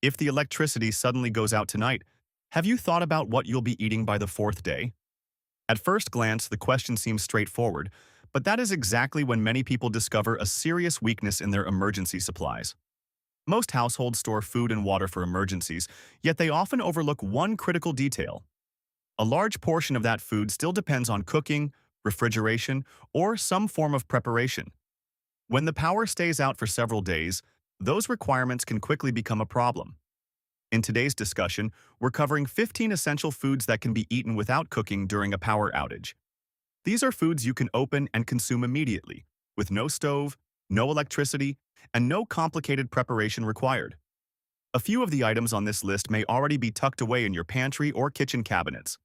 If the electricity suddenly goes out tonight, have you thought about what you'll be eating by the fourth day? At first glance, the question seems straightforward, but that is exactly when many people discover a serious weakness in their emergency supplies. Most households store food and water for emergencies, yet they often overlook one critical detail. A large portion of that food still depends on cooking, refrigeration, or some form of preparation. When the power stays out for several days, those requirements can quickly become a problem. In today's discussion, we're covering 15 essential foods that can be eaten without cooking during a power outage. These are foods you can open and consume immediately, with no stove, no electricity, and no complicated preparation required. A few of the items on this list may already be tucked away in your pantry or kitchen cabinets.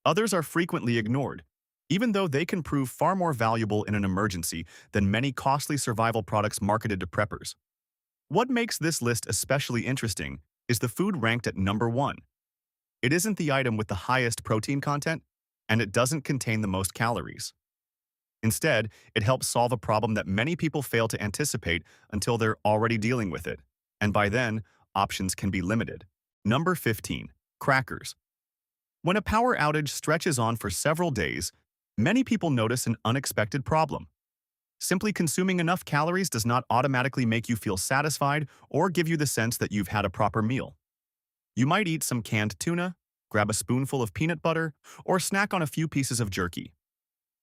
Others are frequently ignored, even though they can prove far more valuable in an emergency than many costly survival products marketed to preppers. What makes this list especially interesting is the food ranked at number 1. It isn't the item with the highest protein content, and it doesn't contain the most calories. Instead, it helps solve a problem that many people fail to anticipate until they're already dealing with it, and by then, options can be limited. Number 15. Crackers. When a power outage stretches on for several days, many people notice an unexpected problem. Simply consuming enough calories does not automatically make you feel satisfied or give you the sense that you've had a proper meal. You might eat some canned tuna, grab a spoonful of peanut butter, or snack on a few pieces of jerky.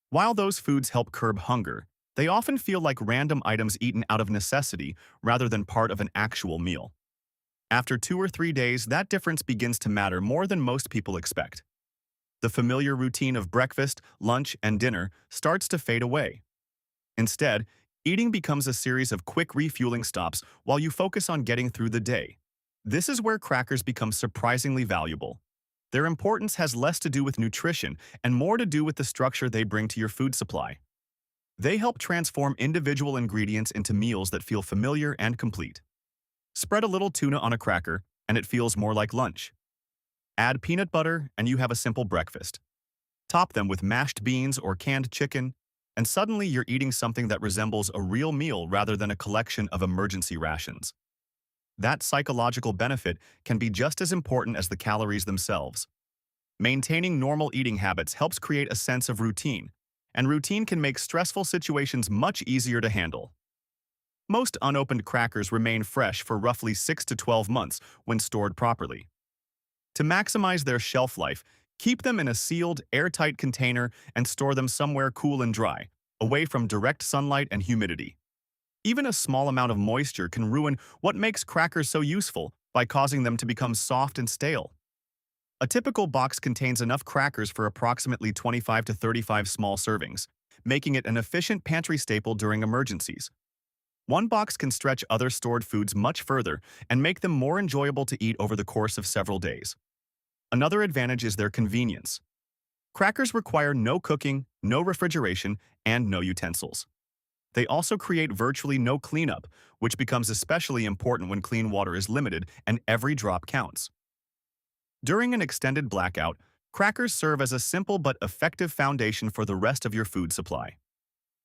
While those foods help curb hunger, they often feel like random items eaten out of necessity rather than part of an actual meal. After 2 or 3 days, that difference begins to matter more than most people expect. The familiar routine of breakfast, lunch, and dinner starts to fade away. Instead, eating becomes a series of quick refueling stops while you focus on getting through the day. This is where crackers become surprisingly valuable. Their importance has less to do with nutrition and more to do with the structure they bring to your food supply. They help transform individual ingredients into meals that feel familiar and complete. Spread a little tuna on a cracker, and it feels more like lunch. Add peanut butter, and you have a simple breakfast. Top them with mashed beans or canned chicken, and suddenly you're eating something that resembles a real meal rather than a collection of emergency rations. That psychological benefit can be just as important as the calories themselves. Maintaining normal eating habits helps create a sense of routine, and routine can make stressful situations much easier to handle. Most unopened crackers remain fresh for roughly 6 to 12 months when stored properly. To maximize their shelf life, keep them in a sealed, airtight container and store them somewhere cool and dry, away from direct sunlight and humidity. Even a small amount of moisture can ruin what makes crackers so useful by causing them to become soft and stale. A typical box contains enough crackers for approximately 25 to 35 small servings, making it an efficient pantry staple during emergencies. One box can stretch other stored foods much further and make them more enjoyable to eat over the course of several days. Another advantage is their convenience. Crackers require no cooking, no refrigeration, and no utensils. They also create virtually no cleanup, which becomes especially important when clean water is limited and every drop counts. During an extended blackout, crackers serve as a simple but effective foundation for the rest of your food supply.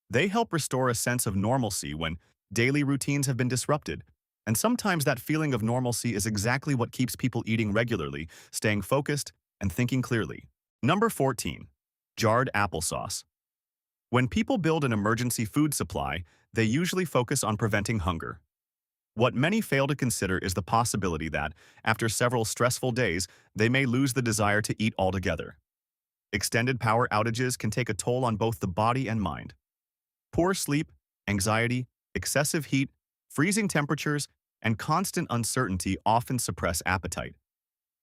They help restore a sense of normalcy when daily routines have been disrupted, and sometimes that feeling of normalcy is exactly what keeps people eating regularly, staying focused, and thinking clearly. Number 14. Jarred applesauce. When people build an emergency food supply, they usually focus on preventing hunger. What many fail to consider is the possibility that, after several stressful days, they may lose the desire to eat altogether. Extended power outages can take a toll on both the body and mind. Poor sleep, anxiety, excessive heat, freezing temperatures, and constant uncertainty often suppress appetite.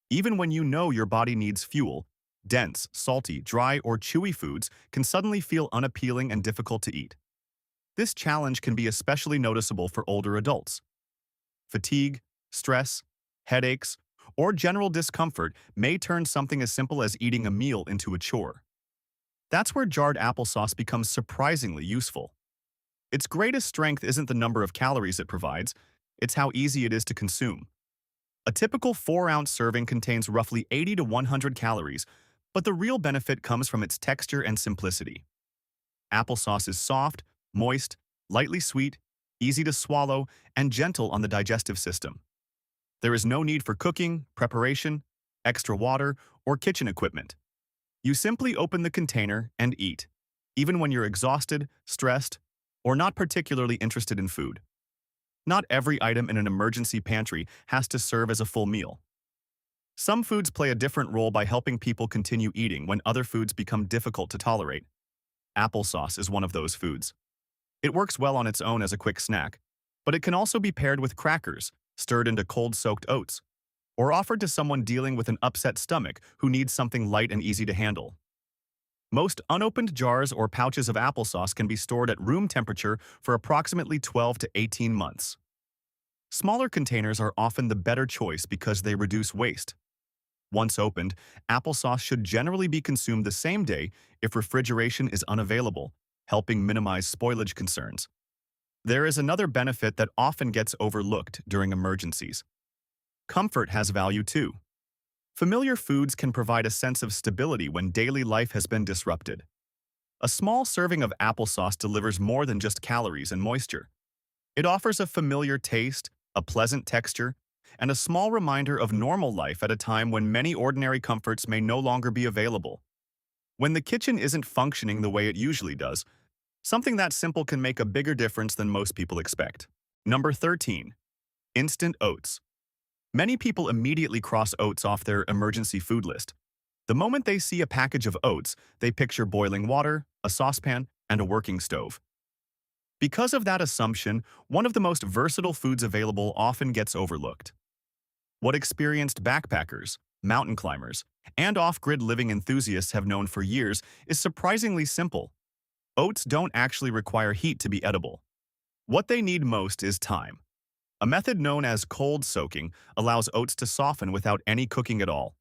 Even when you know your body needs fuel, dense, salty, dry, or chewy foods can suddenly feel unappealing and difficult to eat. This challenge can be especially noticeable for older adults. Fatigue, stress, headaches, or general discomfort may turn something as simple as eating a meal into a chore. That's where jarred applesauce becomes surprisingly useful. Its greatest strength isn't the number of calories it provides, it's how easy it is to consume. A typical 4-ounce serving contains roughly 80 to 100 calories, but the real benefit comes from its texture and simplicity. Applesauce is soft, moist, lightly sweet, easy to swallow, and gentle on the digestive system. There is no need for cooking, preparation, extra water, or kitchen equipment. You simply open the container and eat, even when you're exhausted, stressed, or not particularly interested in food. Not every item in an emergency pantry has to serve as a full meal. Some foods play a different role by helping people continue eating when other foods become difficult to tolerate. Applesauce is one of those foods. It works well on its own as a quick snack, but it can also be paired with crackers, stirred into cold-soaked oats, or offered to someone dealing with an upset stomach who needs something light and easy to handle. Most unopened jars or pouches of applesauce can be stored at room temperature for approximately 12 to 18 months. Smaller containers are often the better choice because they reduce waste. Once opened, applesauce should generally be consumed the same day if refrigeration is unavailable, helping minimize spoilage concerns. There is another benefit that often gets overlooked during emergencies. Comfort has value too. Familiar foods can provide a sense of stability when daily life has been disrupted. A small serving of applesauce delivers more than just calories and moisture. It offers a familiar taste, a pleasant texture, and a small reminder of normal life at a time when many ordinary comforts may no longer be available. When the kitchen isn't functioning the way it usually does, something that simple can make a bigger difference than most people expect. Number 13. Instant oats. Many people immediately cross oats off their emergency food list. The moment they see a package of oats, they picture boiling water, a saucepan, and a working stove. Because of that assumption, one of the most versatile foods available often gets overlooked. What experienced backpackers, mountain climbers, and off-grid living enthusiasts have known for years is surprisingly simple. Oats don't actually require heat to be edible. What they need most is time. A method known as cold soaking allows oats to soften without any cooking at all.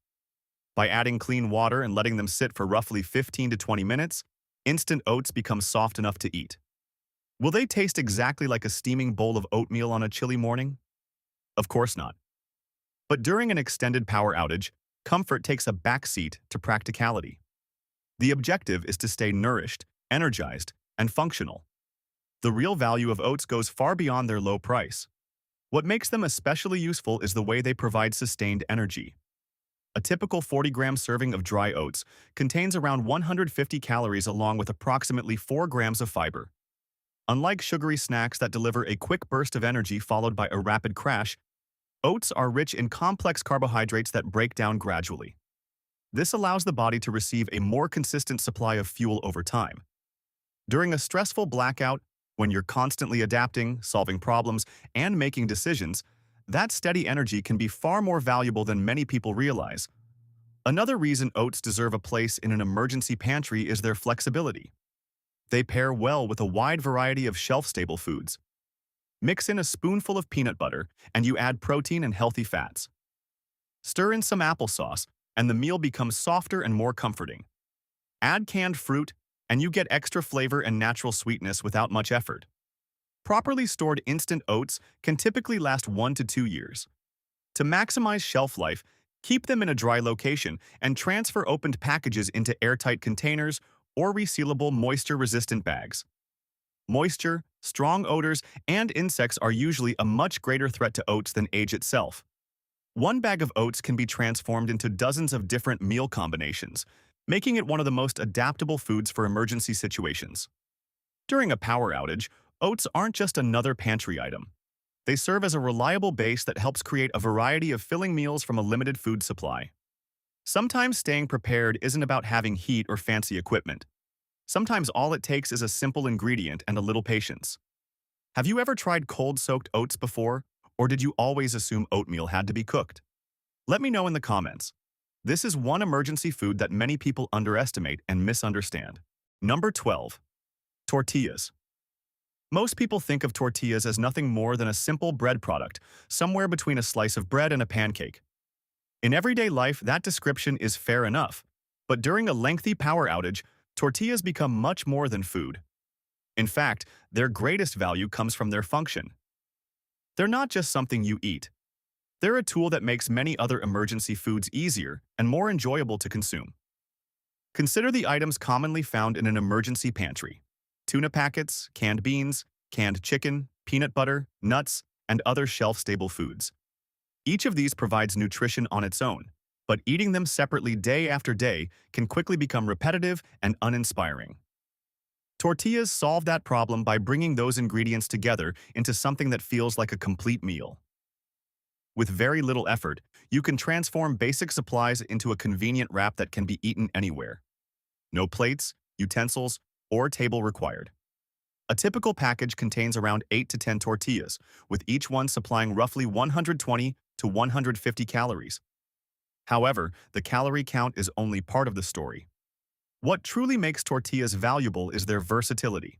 By adding clean water and letting them sit for roughly 15 to 20 minutes, instant oats become soft enough to eat. Will they taste exactly like a steaming bowl of oatmeal on a chilly morning? Of course not. But during an extended power outage, comfort takes a backseat to practicality. The objective is to stay nourished, energized, and functional. The real value of oats goes far beyond their low price. What makes them especially useful is the way they provide sustained energy. A typical 40-gram serving of dry oats contains around 150 calories along with approximately 4 grams of fiber. Unlike sugary snacks that deliver a quick burst of energy followed by a rapid crash, oats are rich in complex carbohydrates that break down gradually. This allows the body to receive a more consistent supply of fuel over time. During a stressful blackout, when you're constantly adapting, solving problems, and making decisions, that steady energy can be far more valuable than many people realize. Another reason oats deserve a place in an emergency pantry is their flexibility. They pair well with a wide variety of shelf-stable foods. Mix in a spoonful of peanut butter, and you add protein and healthy fats. Stir in some applesauce, and the meal becomes softer and more comforting. Add canned fruit, and you get extra flavor and natural sweetness without much effort. Properly stored instant oats can typically last 1 to 2 years. To maximize shelf life, keep them in a dry location and transfer opened packages into airtight containers or resealable moisture-resistant bags. Moisture, strong odors, and insects are usually a much greater threat to oats than age itself. One bag of oats can be transformed into dozens of different meal combinations, making it one of the most adaptable foods for emergency situations. During a power outage, oats aren't just another pantry item. They serve as a reliable base that helps create a variety of filling meals from a limited food supply. Sometimes staying prepared isn't about having heat or fancy equipment. Sometimes all it takes is a simple ingredient and a little patience. Have you ever tried cold-soaked oats before, or did you always assume oatmeal had to be cooked? Let me know in the comments. This is one emergency food that many people underestimate and misunderstand. Number 12. Tortillas. Most people think of tortillas as nothing more than a simple bread product, somewhere between a slice of bread and a pancake. In everyday life, that description is fair enough, but during a lengthy power outage, tortillas become much more than food. In fact, their greatest value comes from their function. They're not just something you eat. They're a tool that makes many other emergency foods easier and more enjoyable to consume. Consider the items commonly found in an emergency pantry: tuna packets, canned beans, canned chicken, peanut butter, nuts, and other shelf-stable foods. Each of these provides nutrition on its own, but eating them separately day after day can quickly become repetitive and uninspiring. Tortillas solve that problem by bringing those ingredients together into something that feels like a complete meal. With very little effort, you can transform basic supplies into a convenient wrap that can be eaten anywhere. No plates, utensils, or table required. A typical package contains around 8 to 10 tortillas, with each one supplying roughly 120 to 150 calories. However, the calorie count is only part of the story. What truly makes tortillas valuable is their versatility.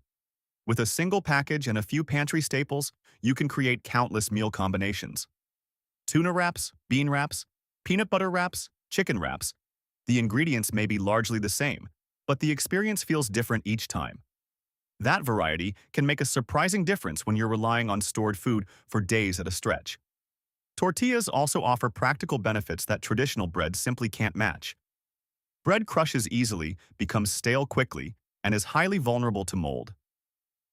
With a single package and a few pantry staples, you can create countless meal combinations. Tuna wraps, bean wraps, peanut butter wraps, chicken wraps. The ingredients may be largely the same, but the experience feels different each time. That variety can make a surprising difference when you're relying on stored food for days at a stretch. Tortillas also offer practical benefits that traditional bread simply can't match. Bread crushes easily, becomes stale quickly, and is highly vulnerable to mold.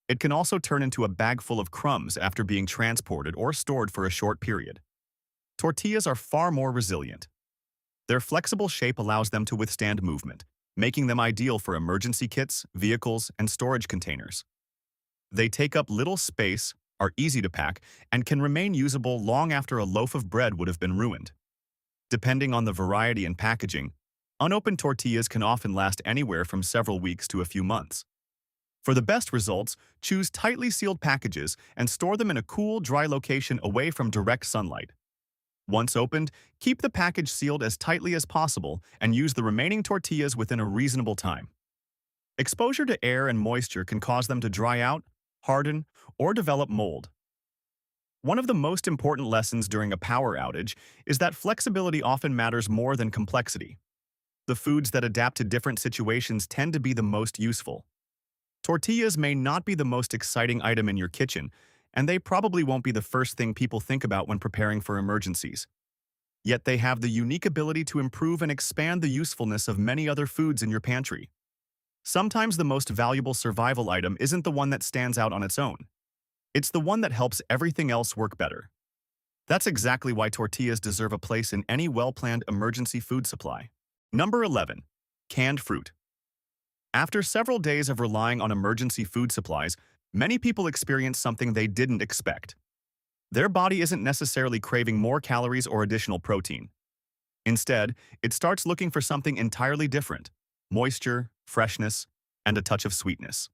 It can also turn into a bag full of crumbs after being transported or stored for a short period. Tortillas are far more resilient. Their flexible shape allows them to withstand movement, making them ideal for emergency kits, vehicles, and storage containers. They take up little space, are easy to pack, and can remain usable long after a loaf of bread would have been ruined. Depending on the variety and packaging, unopened tortillas can often last anywhere from several weeks to a few months. For the best results, choose tightly sealed packages and store them in a cool, dry location away from direct sunlight. Once opened, keep the package sealed as tightly as possible and use the remaining tortillas within a reasonable time. Exposure to air and moisture can cause them to dry out, harden, or develop mold. One of the most important lessons during a power outage is that flexibility often matters more than complexity. The foods that adapt to different situations tend to be the most useful. Tortillas may not be the most exciting item in your kitchen, and they probably won't be the first thing people think about when preparing for emergencies. Yet they have the unique ability to improve and expand the usefulness of many other foods in your pantry. Sometimes the most valuable survival item isn't the one that stands out on its own. It's the one that helps everything else work better. That's exactly why tortillas deserve a place in any well-planned emergency food supply. Number 11. Canned fruit. After several days of relying on emergency food supplies, many people experience something they didn't expect. Their body isn't necessarily craving more calories or additional protein. Instead, it starts looking for something entirely different: moisture, freshness, and a touch of sweetness.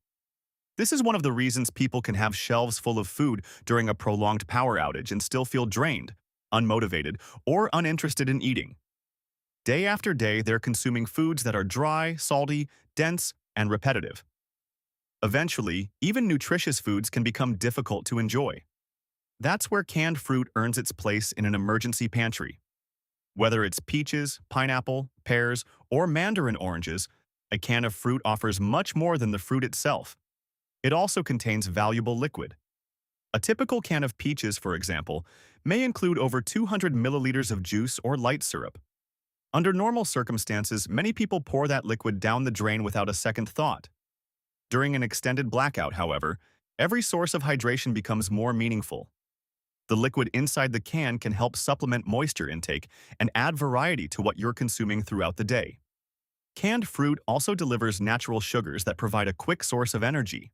This is one of the reasons people can have shelves full of food during a prolonged power outage and still feel drained, unmotivated, or uninterested in eating. Day after day, they're consuming foods that are dry, salty, dense, and repetitive. Eventually, even nutritious foods can become difficult to enjoy. That's where canned fruit earns its place in an emergency pantry. Whether it's peaches, pineapple, pears, or mandarin oranges, a can of fruit offers much more than the fruit itself. It also contains valuable liquid. A typical can of peaches, for example, may include over 200 milliliters of juice or light syrup. Under normal circumstances, many people pour that liquid down the drain without a second thought. During an extended blackout, however, every source of hydration becomes more meaningful. The liquid inside the can can help supplement moisture intake and add variety to what you're consuming throughout the day. Canned fruit also delivers natural sugars that provide a quick source of energy.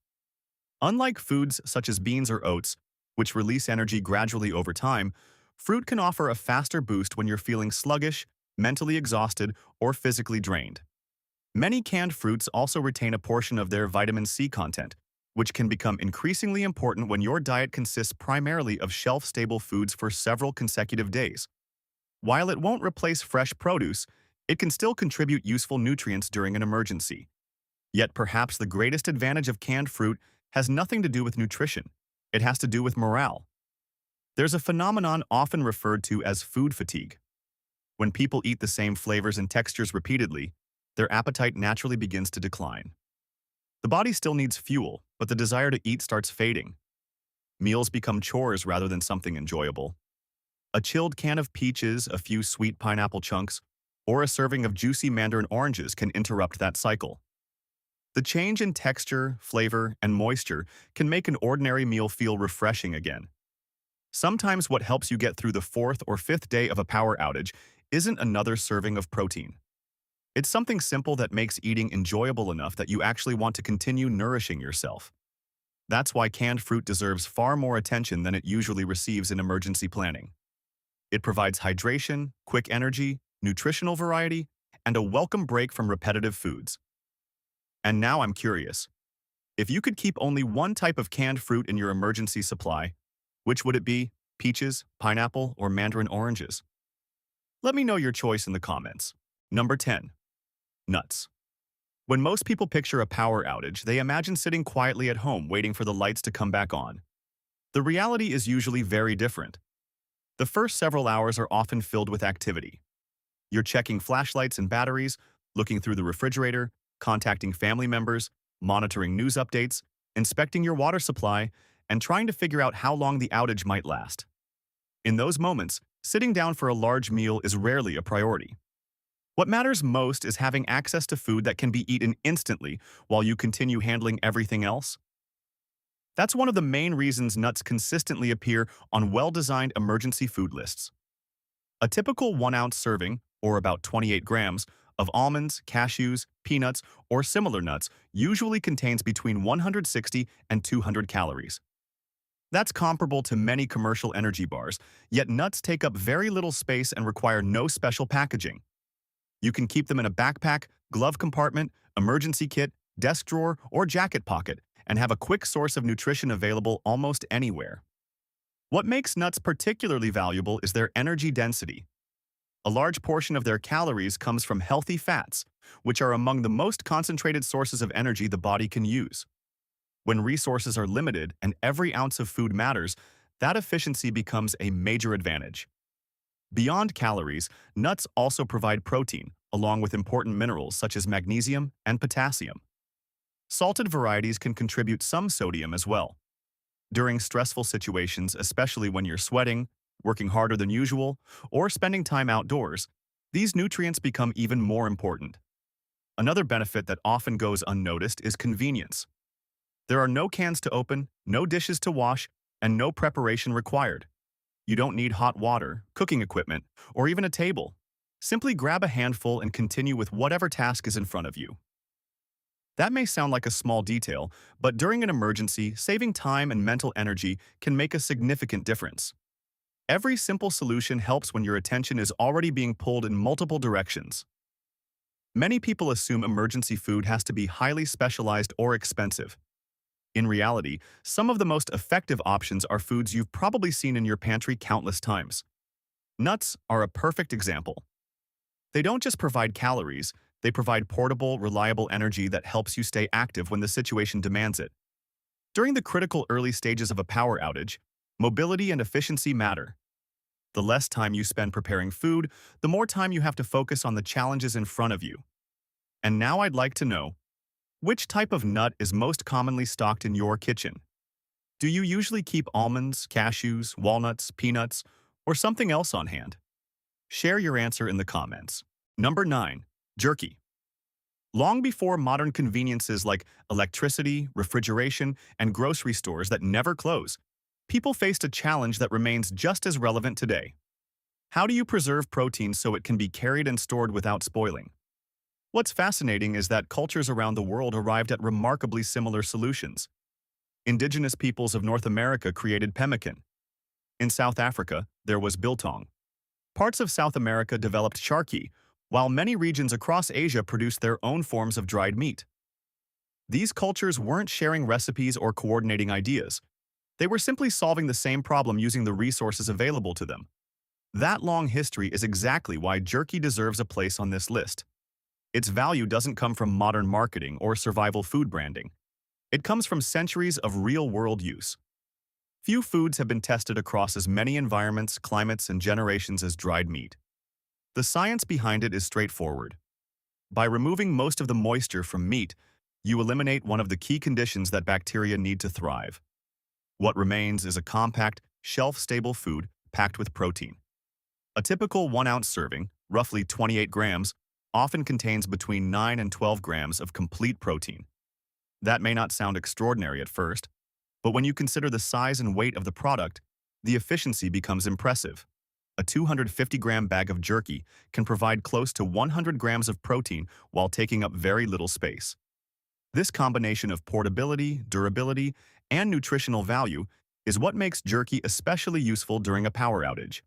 Unlike foods such as beans or oats, which release energy gradually over time, fruit can offer a faster boost when you're feeling sluggish, mentally exhausted, or physically drained. Many canned fruits also retain a portion of their vitamin C content, which can become increasingly important when your diet consists primarily of shelf-stable foods for several consecutive days. While it won't replace fresh produce, it can still contribute useful nutrients during an emergency. Yet perhaps the greatest advantage of canned fruit has nothing to do with nutrition. It has to do with morale. There's a phenomenon often referred to as food fatigue. When people eat the same flavors and textures repeatedly, their appetite naturally begins to decline. The body still needs fuel, but the desire to eat starts fading. Meals become chores rather than something enjoyable. A chilled can of peaches, a few sweet pineapple chunks, or a serving of juicy mandarin oranges can interrupt that cycle. The change in texture, flavor, and moisture can make an ordinary meal feel refreshing again. Sometimes what helps you get through the fourth or fifth day of a power outage isn't another serving of protein. It's something simple that makes eating enjoyable enough that you actually want to continue nourishing yourself. That's why canned fruit deserves far more attention than it usually receives in emergency planning. It provides hydration, quick energy, nutritional variety, and a welcome break from repetitive foods. And now I'm curious. If you could keep only one type of canned fruit in your emergency supply, which would it be? Peaches, pineapple, or mandarin oranges? Let me know your choice in the comments. Number 10. Nuts. When most people picture a power outage, they imagine sitting quietly at home waiting for the lights to come back on. The reality is usually very different. The first several hours are often filled with activity. You're checking flashlights and batteries, looking through the refrigerator, contacting family members, monitoring news updates, inspecting your water supply, and trying to figure out how long the outage might last. In those moments, sitting down for a large meal is rarely a priority. What matters most is having access to food that can be eaten instantly while you continue handling everything else. That's one of the main reasons nuts consistently appear on well-designed emergency food lists. A typical 1-ounce serving, or about 28 grams, of almonds, cashews, peanuts, or similar nuts usually contains between 160 and 200 calories. That's comparable to many commercial energy bars, yet nuts take up very little space and require no special packaging. You can keep them in a backpack, glove compartment, emergency kit, desk drawer, or jacket pocket, and have a quick source of nutrition available almost anywhere. What makes nuts particularly valuable is their energy density. A large portion of their calories comes from healthy fats, which are among the most concentrated sources of energy the body can use. When resources are limited and every ounce of food matters, that efficiency becomes a major advantage. Beyond calories, nuts also provide protein, along with important minerals such as magnesium and potassium. Salted varieties can contribute some sodium as well. During stressful situations, especially when you're sweating, working harder than usual, or spending time outdoors, these nutrients become even more important. Another benefit that often goes unnoticed is convenience. There are no cans to open, no dishes to wash, and no preparation required. You don't need hot water, cooking equipment, or even a table. Simply grab a handful and continue with whatever task is in front of you. That may sound like a small detail, but during an emergency, saving time and mental energy can make a significant difference. Every simple solution helps when your attention is already being pulled in multiple directions. Many people assume emergency food has to be highly specialized or expensive. In reality, some of the most effective options are foods you've probably seen in your pantry countless times. Nuts are a perfect example. They don't just provide calories, they provide portable, reliable energy that helps you stay active when the situation demands it. During the critical early stages of a power outage, mobility and efficiency matter. The less time you spend preparing food, the more time you have to focus on the challenges in front of you. And now I'd like to know, which type of nut is most commonly stocked in your kitchen? Do you usually keep almonds, cashews, walnuts, peanuts, or something else on hand? Share your answer in the comments. Number 9. Jerky. Long before modern conveniences like electricity, refrigeration, and grocery stores that never close, people faced a challenge that remains just as relevant today. How do you preserve protein so it can be carried and stored without spoiling? What's fascinating is that cultures around the world arrived at remarkably similar solutions. Indigenous peoples of North America created pemmican. In South Africa, there was biltong. Parts of South America developed charqui, while many regions across Asia produced their own forms of dried meat. These cultures weren't sharing recipes or coordinating ideas. They were simply solving the same problem using the resources available to them. That long history is exactly why jerky deserves a place on this list. Its value doesn't come from modern marketing or survival food branding. It comes from centuries of real-world use. Few foods have been tested across as many environments, climates, and generations as dried meat. The science behind it is straightforward. By removing most of the moisture from meat, you eliminate one of the key conditions that bacteria need to thrive. What remains is a compact, shelf-stable food packed with protein. A typical 1-ounce serving, roughly 28 grams, often contains between 9 and 12 grams of complete protein. That may not sound extraordinary at first, but when you consider the size and weight of the product, the efficiency becomes impressive. A 250-gram bag of jerky can provide close to 100 grams of protein while taking up very little space. This combination of portability, durability, and nutritional value is what makes jerky especially useful during a power outage.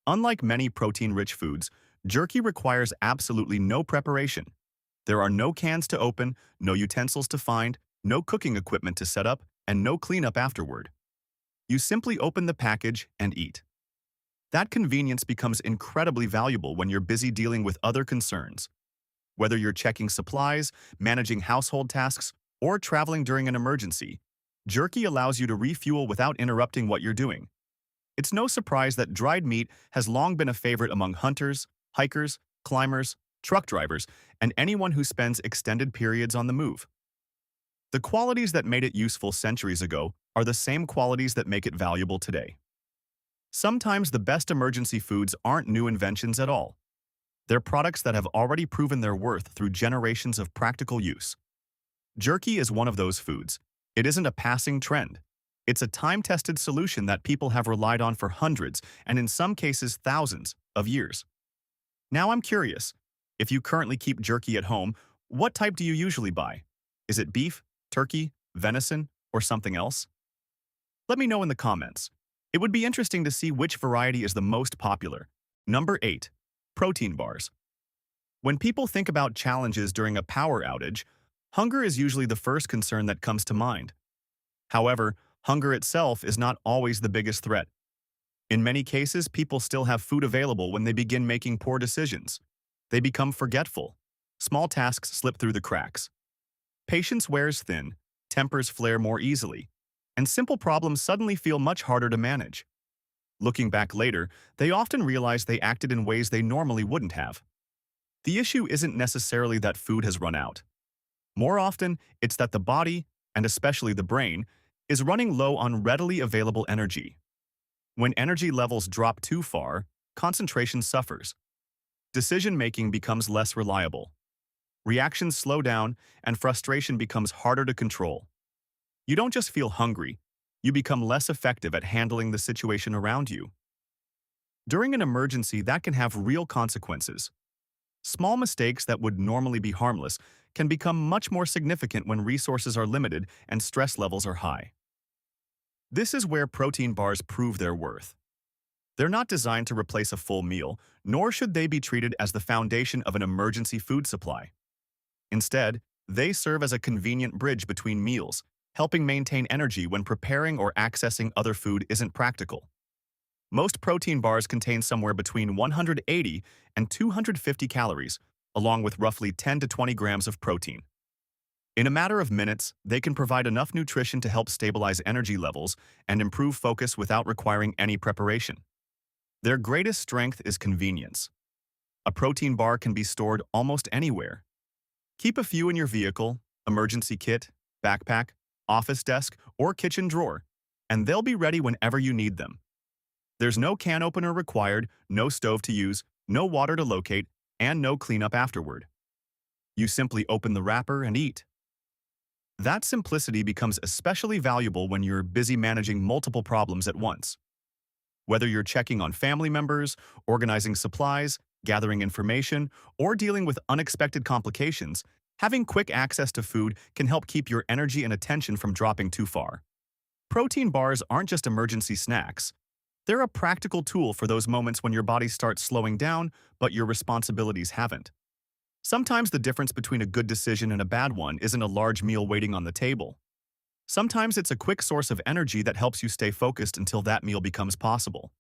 Unlike many protein-rich foods, jerky requires absolutely no preparation. There are no cans to open, no utensils to find, no cooking equipment to set up, and no cleanup afterward. You simply open the package and eat. That convenience becomes incredibly valuable when you're busy dealing with other concerns. Whether you're checking supplies, managing household tasks, or traveling during an emergency, jerky allows you to refuel without interrupting what you're doing. It's no surprise that dried meat has long been a favorite among hunters, hikers, climbers, truck drivers, and anyone who spends extended periods on the move. The qualities that made it useful centuries ago are the same qualities that make it valuable today. Sometimes the best emergency foods aren't new inventions at all. They're products that have already proven their worth through generations of practical use. Jerky is one of those foods. It isn't a passing trend. It's a time-tested solution that people have relied on for hundreds, and in some cases thousands, of years. Now I'm curious, if you currently keep jerky at home, what type do you usually buy? Is it beef, turkey, venison, or something else? Let me know in the comments. It would be interesting to see which variety is the most popular. Number 8. Protein bars. When people think about challenges during a power outage, hunger is usually the first concern that comes to mind. However, hunger itself is not always the biggest threat. In many cases, people still have food available when they begin making poor decisions. They become forgetful. Small tasks slip through the cracks. Patience wears thin, tempers flare more easily, and simple problems suddenly feel much harder to manage. Looking back later, they often realize they acted in ways they normally wouldn't have. The issue isn't necessarily that food has run out. More often, it's that the body, and especially the brain, is running low on readily available energy. When energy levels drop too far, concentration suffers. Decision-making becomes less reliable. Reactions slow down, and frustration becomes harder to control. You don't just feel hungry, you become less effective at handling the situation around you. During an emergency, that can have real consequences. Small mistakes that would normally be harmless can become much more significant when resources are limited and stress levels are high. This is where protein bars prove their worth. They're not designed to replace a full meal, nor should they be treated as the foundation of an emergency food supply. Instead, they serve as a convenient bridge between meals, helping maintain energy when preparing or accessing other food isn't practical. Most protein bars contain somewhere between 180 and 250 calories, along with roughly 10 to 20 grams of protein. In a matter of minutes, they can provide enough nutrition to help stabilize energy levels and improve focus without requiring any preparation. Their greatest strength is convenience. A protein bar can be stored almost anywhere. Keep a few in your vehicle, emergency kit, backpack, office desk, or kitchen drawer, and they'll be ready whenever you need them. There's no can opener required, no stove to use, no water to locate, and no cleanup afterward. You simply open the wrapper and eat. That simplicity becomes especially valuable when you're busy managing multiple problems at once. Whether you're checking on family members, organizing supplies, gathering information, or dealing with unexpected complications, having quick access to food can help keep your energy and attention from dropping too far. Protein bars aren't just emergency snacks. They're a practical tool for those moments when your body starts slowing down, but your responsibilities haven't. Sometimes the difference between a good decision and a bad one isn't a large meal waiting on the table. Sometimes it's a quick source of energy that helps you stay focused until that meal becomes possible.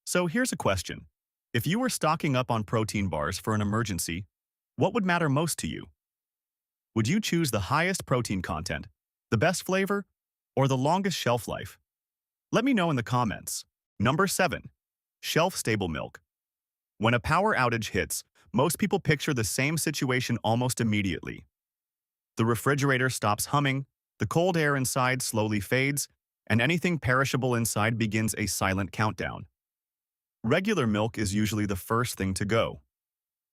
So here's a question. If you were stocking up on protein bars for an emergency, what would matter most to you? Would you choose the highest protein content, the best flavor, or the longest shelf life? Let me know in the comments. Number 7. Shelf-stable milk. When a power outage hits, most people picture the same situation almost immediately. The refrigerator stops humming, the cold air inside slowly fades, and anything perishable inside begins a silent countdown. Regular milk is usually the first thing to go.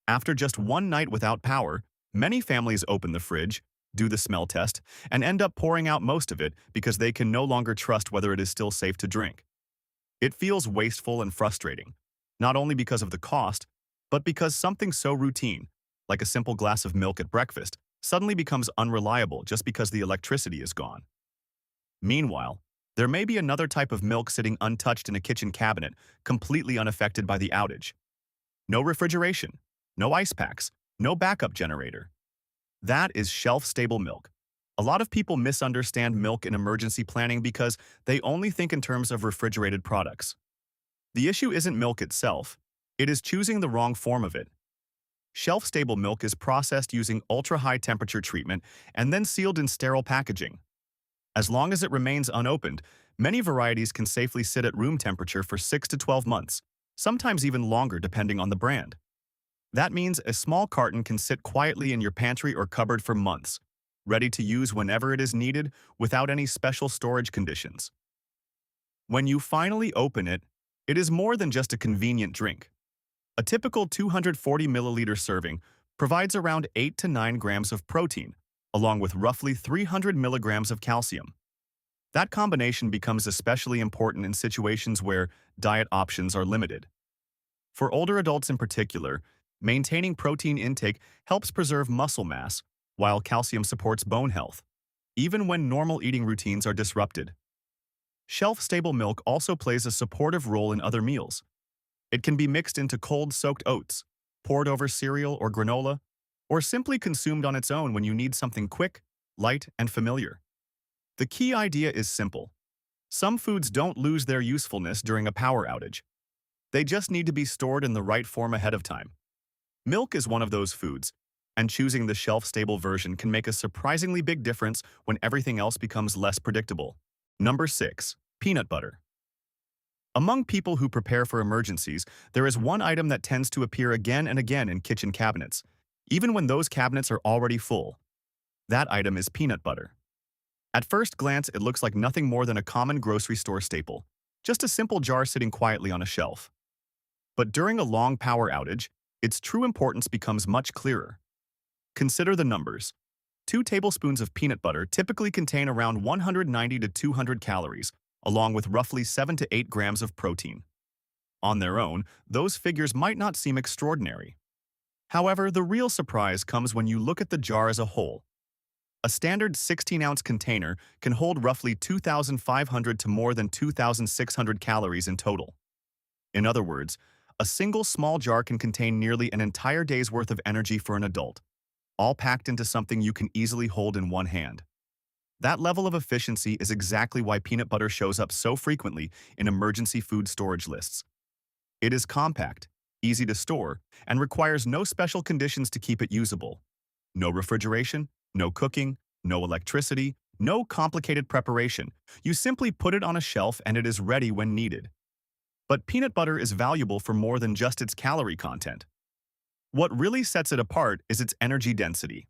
After just one night without power, many families open the fridge, do the smell test, and end up pouring out most of it because they can no longer trust whether it is still safe to drink. It feels wasteful and frustrating, not only because of the cost, but because something so routine, like a simple glass of milk at breakfast, suddenly becomes unreliable just because the electricity is gone. Meanwhile, there may be another type of milk sitting untouched in a kitchen cabinet, completely unaffected by the outage. No refrigeration, no ice packs, no backup generator. That is shelf-stable milk. A lot of people misunderstand milk in emergency planning because they only think in terms of refrigerated products. The issue isn't milk itself, it is choosing the wrong form of it. Shelf-stable milk is processed using ultra-high temperature treatment and then sealed in sterile packaging. As long as it remains unopened, many varieties can safely sit at room temperature for 6 to 12 months, sometimes even longer depending on the brand. That means a small carton can sit quietly in your pantry or cupboard for months, ready to use whenever it is needed without any special storage conditions. When you finally open it, it is more than just a convenient drink. A typical 240 milliliter serving provides around 8 to 9 grams of protein, along with roughly 300 milligrams of calcium. That combination becomes especially important in situations where diet options are limited. For older adults in particular, maintaining protein intake helps preserve muscle mass, while calcium supports bone health, even when normal eating routines are disrupted. Shelf-stable milk also plays a supportive role in other meals. It can be mixed into cold-soaked oats, poured over cereal or granola, or simply consumed on its own when you need something quick, light, and familiar. The key idea is simple. Some foods don't lose their usefulness during a power outage. They just need to be stored in the right form ahead of time. Milk is one of those foods, and choosing the shelf-stable version can make a surprisingly big difference when everything else becomes less predictable. Number 6. Peanut butter. Among people who prepare for emergencies, there is one item that tends to appear again and again in kitchen cabinets, even when those cabinets are already full. That item is peanut butter. At first glance, it looks like nothing more than a common grocery store staple, just a simple jar sitting quietly on a shelf. But during a long power outage, its true importance becomes much clearer. Consider the numbers. 2 tablespoons of peanut butter typically contain around 190 to 200 calories, along with roughly 7 to 8 grams of protein. On their own, those figures might not seem extraordinary. However, the real surprise comes when you look at the jar as a whole. A standard 16-ounce container can hold roughly 2,500 to more than 2,600 calories in total. In other words, a single small jar can contain nearly an entire day's worth of energy for an adult, all packed into something you can easily hold in one hand. That level of efficiency is exactly why peanut butter shows up so frequently in emergency food storage lists. It is compact, easy to store, and requires no special conditions to keep it usable. No refrigeration, no cooking, no electricity, no complicated preparation. You simply put it on a shelf and it is ready when needed. But peanut butter is valuable for more than just its calorie content. What really sets it apart is its energy density.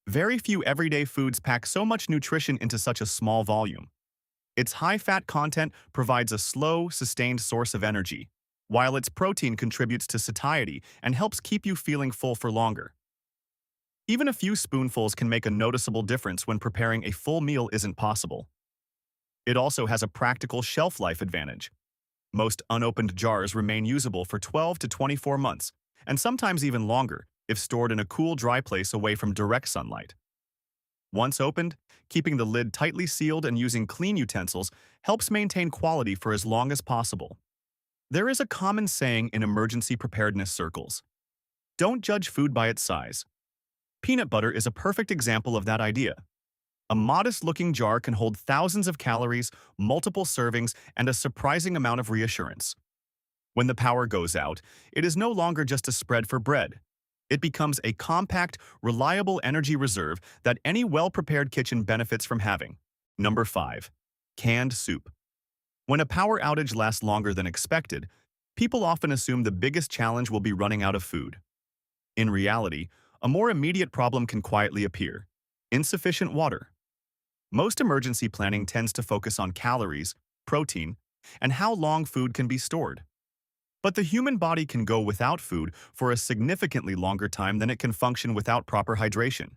Very few everyday foods pack so much nutrition into such a small volume. Its high-fat content provides a slow, sustained source of energy, while its protein contributes to satiety and helps keep you feeling full for longer. Even a few spoonfuls can make a noticeable difference when preparing a full meal isn't possible. It also has a practical shelf life advantage. Most unopened jars remain usable for 12 to 24 months, and sometimes even longer if stored in a cool, dry place away from direct sunlight. Once opened, keeping the lid tightly sealed and using clean utensils helps maintain quality for as long as possible. There is a common saying in emergency preparedness circles: don't judge food by its size. Peanut butter is a perfect example of that idea. A modest-looking jar can hold thousands of calories, multiple servings, and a surprising amount of reassurance. When the power goes out, it is no longer just a spread for bread. It becomes a compact, reliable energy reserve that any well-prepared kitchen benefits from having. Number 5. Canned soup. When a power outage lasts longer than expected, people often assume the biggest challenge will be running out of food. In reality, a more immediate problem can quietly appear: insufficient water. Most emergency planning tends to focus on calories, protein, and how long food can be stored. But the human body can go without food for a significantly longer time than it can function without proper hydration.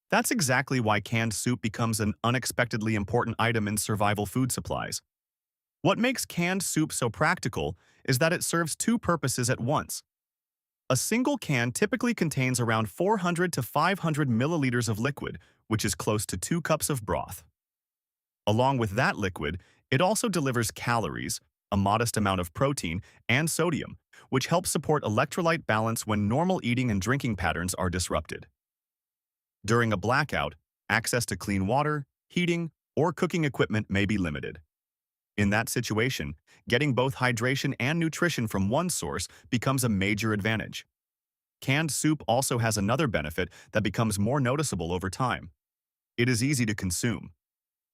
That's exactly why canned soup becomes an unexpectedly important item in survival food supplies. What makes canned soup so practical is that it serves two purposes at once. A single can typically contains around 400 to 500 milliliters of liquid, which is close to 2 cups of broth. Along with that liquid, it also delivers calories, a modest amount of protein, and sodium, which helps support electrolyte balance when normal eating and drinking patterns are disrupted. During a blackout, access to clean water, heating, or cooking equipment may be limited. In that situation, getting both hydration and nutrition from one source becomes a major advantage. Canned soup also has another benefit that becomes more noticeable over time. It is easy to consume.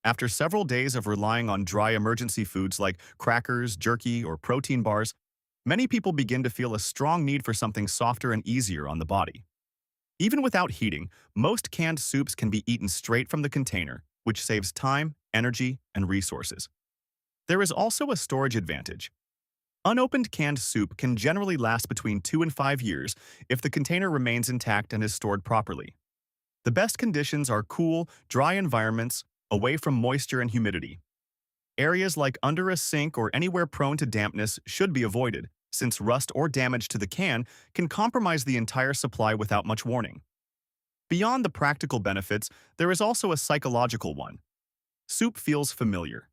After several days of relying on dry emergency foods like crackers, jerky, or protein bars, many people begin to feel a strong need for something softer and easier on the body. Even without heating, most canned soups can be eaten straight from the container, which saves time, energy, and resources. There is also a storage advantage. Unopened canned soup can generally last between 2 and 5 years if the container remains intact and is stored properly. The best conditions are cool, dry environments, away from moisture and humidity. Areas like under a sink or anywhere prone to dampness should be avoided, since rust or damage to the can can compromise the entire supply without much warning. Beyond the practical benefits, there is also a psychological one. Soup feels familiar.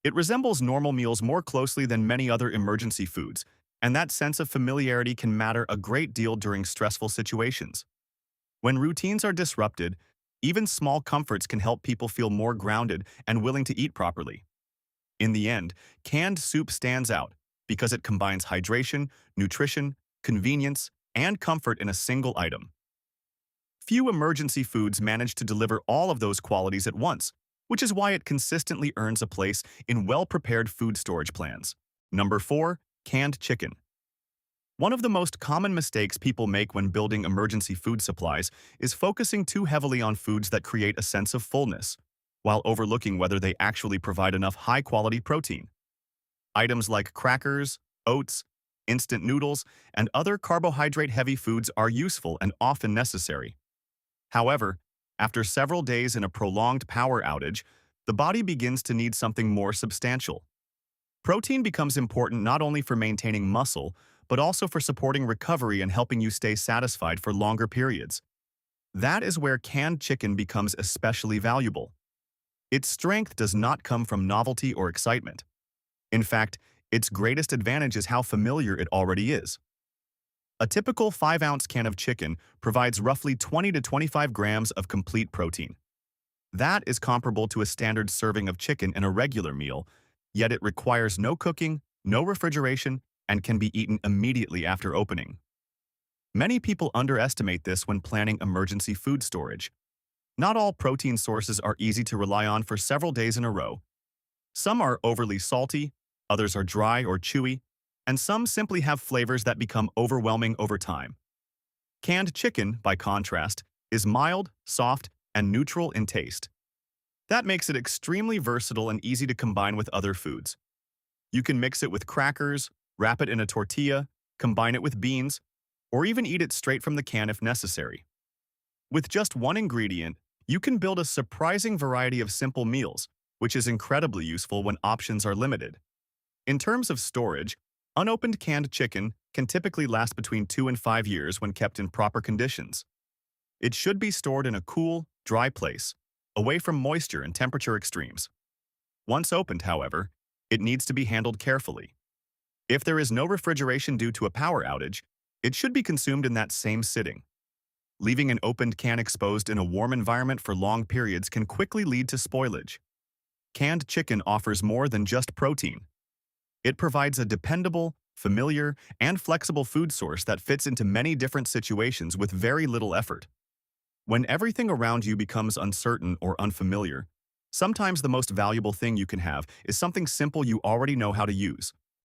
It resembles normal meals more closely than many other emergency foods, and that sense of familiarity can matter a great deal during stressful situations. When routines are disrupted, even small comforts can help people feel more grounded and willing to eat properly. In the end, canned soup stands out because it combines hydration, nutrition, convenience, and comfort in a single item. Few emergency foods manage to deliver all of those qualities at once, which is why it consistently earns a place in well-prepared food storage plans. Number 4. Canned chicken. One of the most common mistakes people make when building emergency food supplies is focusing too heavily on foods that create a sense of fullness, while overlooking whether they actually provide enough high-quality protein. Items like crackers, oats, instant noodles, and other carbohydrate-heavy foods are useful and often necessary. However, after several days in a prolonged power outage, the body begins to need something more substantial. Protein becomes important not only for maintaining muscle, but also for supporting recovery and helping you stay satisfied for longer periods. That is where canned chicken becomes especially valuable. Its strength does not come from novelty or excitement. In fact, its greatest advantage is how familiar it already is. A typical 5-ounce can of chicken provides roughly 20 to 25 grams of complete protein. That is comparable to a standard serving of chicken in a regular meal, yet it requires no cooking, no refrigeration, and can be eaten immediately after opening. Many people underestimate this when planning emergency food storage. Not all protein sources are easy to rely on for several days in a row. Some are overly salty, others are dry or chewy, and some simply have flavors that become overwhelming over time. Canned chicken, by contrast, is mild, soft, and neutral in taste. That makes it extremely versatile and easy to combine with other foods. You can mix it with crackers, wrap it in a tortilla, combine it with beans, or even eat it straight from the can if necessary. With just one ingredient, you can build a surprising variety of simple meals, which is incredibly useful when options are limited. In terms of storage, unopened canned chicken can typically last between 2 and 5 years when kept in proper conditions. It should be stored in a cool, dry place, away from moisture and temperature extremes. Once opened, however, it needs to be handled carefully. If there is no refrigeration due to a power outage, it should be consumed in that same sitting. Leaving an opened can exposed in a warm environment for long periods can quickly lead to spoilage. Canned chicken offers more than just protein. It provides a dependable, familiar, and flexible food source that fits into many different situations with very little effort. When everything around you becomes uncertain or unfamiliar, sometimes the most valuable thing you can have is something simple you already know how to use.